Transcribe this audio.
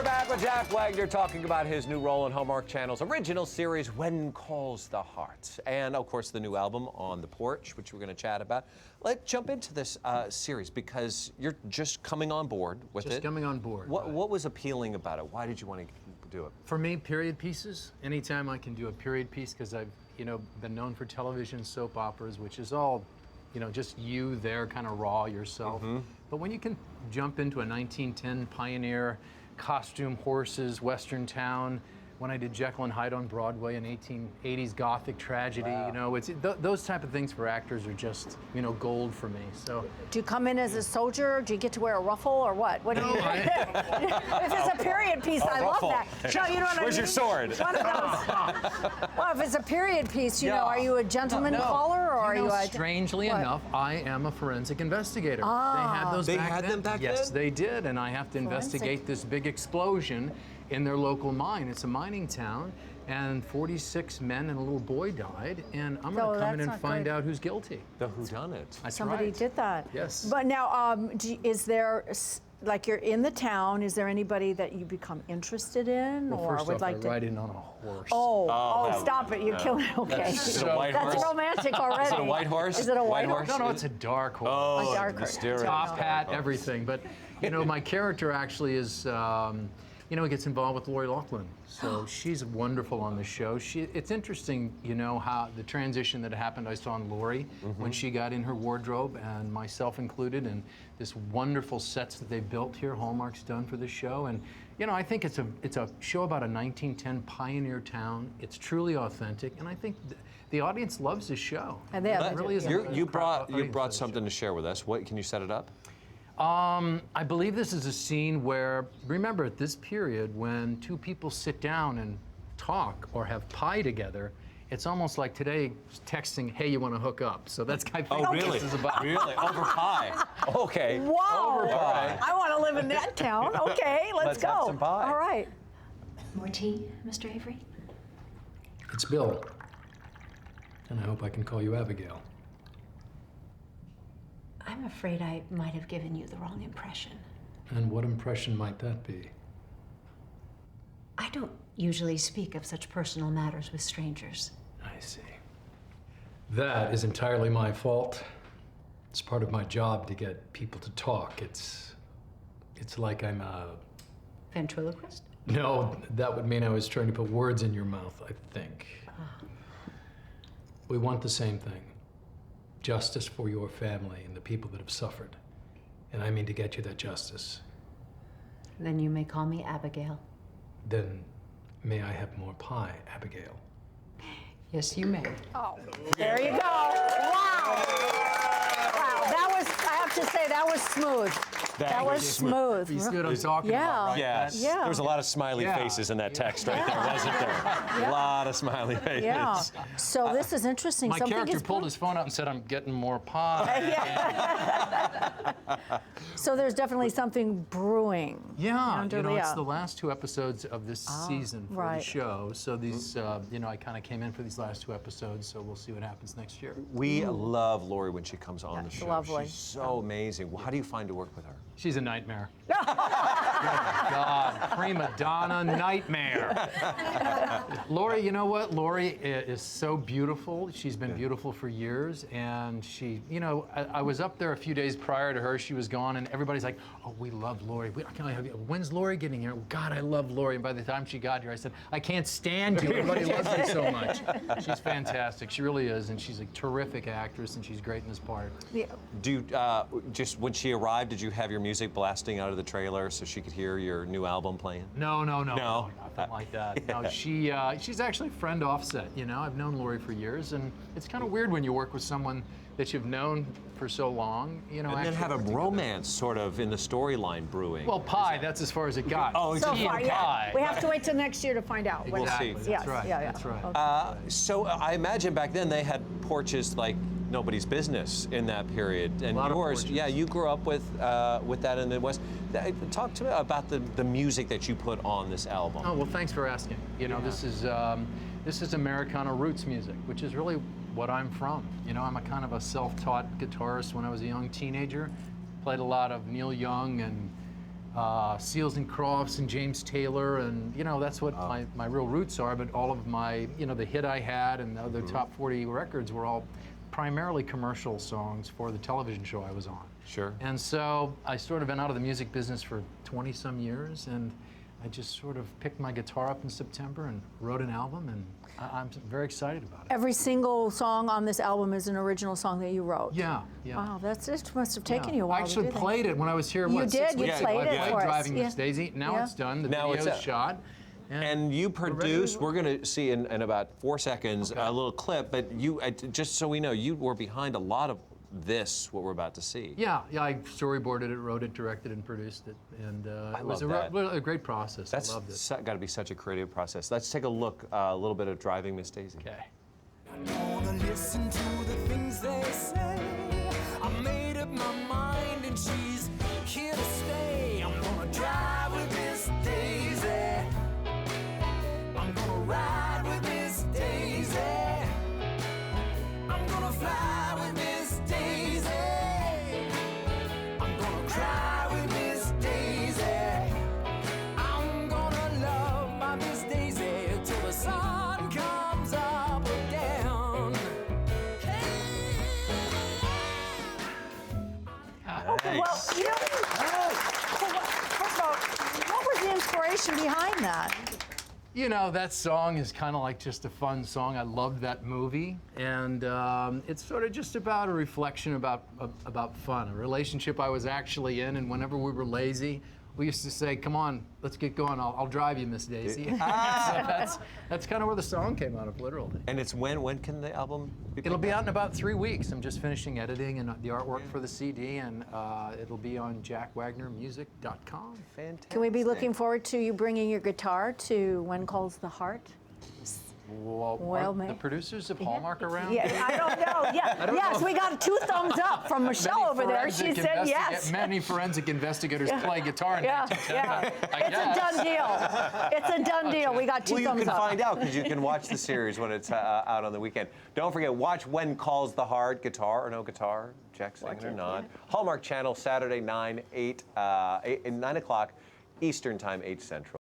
back with Jack Wagner talking about his new role in Hallmark Channel's original series, When Calls the Heart. And, of course, the new album, On the Porch, which we're going to chat about. Let's jump into this series because you're just coming on board with it. Just coming on board. What was appealing about it? Why did you want to do it? For me, period pieces. Anytime I can do a period piece, because I've been known for television soap operas, which is all just you there, kind of raw yourself. Mm-hmm. But when you can jump into a 1910 pioneer, costume horses, Western town, when I did Jekyll and Hyde on Broadway, an 1880s Gothic tragedy, wow. It's those type of things for actors are just, gold for me. So. Do you come in as a soldier? Do you get to wear a ruffle or what? What do you? If it's a period piece, I ruffle. love that. No, you know what I mean? Where's your sword? One of those. Well, if it's a period piece, are you a gentleman caller or are you a? Strangely enough, I am a forensic investigator. Ah. They had those They back had then. them back Yes, then? they did, and I have to investigate this big explosion in their local mine. It's a mining town, and 46 men and a little boy died, and I'm going to come in and find out who's guilty. The whodunit. That's Somebody right. did that. Yes. But now, is there, like you're in the town, is there anybody that you become interested in Well, or first would off, like I to? ride in on a horse. Oh, stop it. You're killing okay. Is it a white horse? That's romantic already. Is it a white horse? Is it a white horse? No, it's a dark horse. Oh, A dark horse. mysterious. Top hat, everything. But, my character actually is, he gets involved with Lori Loughlin. So she's wonderful on the show. It's interesting, how the transition that happened I saw on Lori when she got in her wardrobe, and myself included, and this wonderful sets that they built here, Hallmark's done for the show. And, I think it's a show about a 1910 pioneer town. It's truly authentic, and I think the audience loves this show. And they really is. You brought something to share with us. What can you set it up? I believe this is a scene where, remember, at this period, when two people sit down and talk or have pie together, it's almost like today texting, hey, you want to hook up? So that's kind of really? This is about. Really? Over pie? Okay. Wow. Over pie. I want to live in that town. Okay, let's go. Have some pie. All right. More tea, Mr. Avery? It's Bill. And I hope I can call you Abigail. I'm afraid I might have given you the wrong impression. And what impression might that be? I don't usually speak of such personal matters with strangers. I see. That is entirely my fault. It's part of my job to get people to talk. It's like I'm a... Ventriloquist? No, that would mean I was trying to put words in your mouth, I think. We want the same thing. Justice for your family and the people that have suffered. And I mean to get you that justice. Then you may call me Abigail. Then may I have more pie, Abigail? Yes, you may. Oh, there you go. Wow. Wow, I have to say, that was smooth. That was smooth. You see what I'm talking about, right? Yes. Yeah. There was a lot of smiley faces in that text right there, wasn't there? A lot of smiley faces. Yeah. So this is interesting. My character pulled his phone out and said, I'm getting more pie. So there's definitely something brewing. Yeah, under it's the last two episodes of this season for the show. So these, I kind of came in for these last two episodes, so we'll see what happens next year. We love Lori when she comes on the show. Lovely. She's so amazing. How do you find to work with her? She's a nightmare. Oh my God, prima donna nightmare. Lori, you know what? Lori is so beautiful. She's been beautiful for years, and she, I was up there a few days prior to her. She was gone, and everybody's like, "Oh, we love Lori. When's Lori getting here? God, I love Lori." And by the time she got here, I said, "I can't stand you. Everybody loves you so much." She's fantastic. She really is, and she's a terrific actress, and she's great in this part. Yeah. Do you, just when she arrived, did you have your music blasting out of the trailer so she could hear your new album playing? No, nothing like that. No, she's actually a friend offset. I've known Lori for years, and it's kind of weird when you work with someone that you've known for so long. And then have a romance sort of in the storyline brewing. Well, pie, that's as far as it got. Oh, So tea far, and yeah. pie. We have to wait till next year to find out. We'll see. That's Yes, right. yeah. That's right. Okay. So I imagine back then they had porches like nobody's business in that period. And yours, yeah, you grew up with that in the Midwest. Talk to me about the music that you put on this album. Oh, well, thanks for asking. This is Americana roots music, which is really what I'm from. I'm a kind of a self-taught guitarist when I was a young teenager. Played a lot of Neil Young and Seals and Crofts and James Taylor, and that's what my real roots are. But all of my, the hit I had and the other top 40 records were all primarily commercial songs for the television show I was on. Sure. And so I sort of been out of the music business for 20-some years, and I just sort of picked my guitar up in September and wrote an album, and I'm very excited about it. Every single song on this album is an original song that you wrote. Yeah. Wow, it must have taken you a while I actually to do played it when I was here. You what, did, 6 you weeks played ago. it I for played us, Driving yeah. Miss Daisy. Now Yeah. it's done. The Now video it's is shot. And you produced, we're going to see in about 4 seconds Okay. a little clip, but you, just so we know, you were behind a lot of this, what we're about to see. Yeah, I storyboarded it, wrote it, directed, and produced it, and it was a great process. That's I loved it. got to be such a creative process. Let's take a look, a little bit of Driving Miss Daisy. Okay. I wanna listen to the things they say. I made up my mind and she's here to stay. I'm gonna drive with Miss Daisy. I'm gonna ride with Miss Daisy. I'm gonna fly with Miss Daisy. I'm gonna cry with Miss Daisy. I'm gonna love my Miss Daisy till the sun comes up again. Okay, well, first of all, what was the inspiration behind that? That song is kind of like just a fun song. I loved that movie, and it's sort of just about a reflection about fun, a relationship I was actually in, and whenever we were lazy, we used to say, "Come on, let's get going. I'll drive you, Miss Daisy." So that's kind of where the song came out of, literally. And it's when can the album be? It'll be out in about 3 weeks. I'm just finishing editing and the artwork for the CD, and it'll be on jackwagnermusic.com. Fantastic. Can we be looking forward to you bringing your guitar to When Calls the Heart? Well, Well, are the producers of Hallmark around? Yeah, I don't know. Yeah, yes, we got 2 thumbs up from Michelle over there. She said yes. Many forensic investigators play guitar in Yeah, 1910, yeah. but I It's a guess. done deal. It's a done deal. We got 2 Well, you thumbs can up. find out because you can watch the series when it's out on the weekend. Don't forget, watch When Calls the Heart, guitar or no guitar, Jack singing or not. Hallmark Channel, Saturday, 9 o'clock Eastern Time, 8 Central.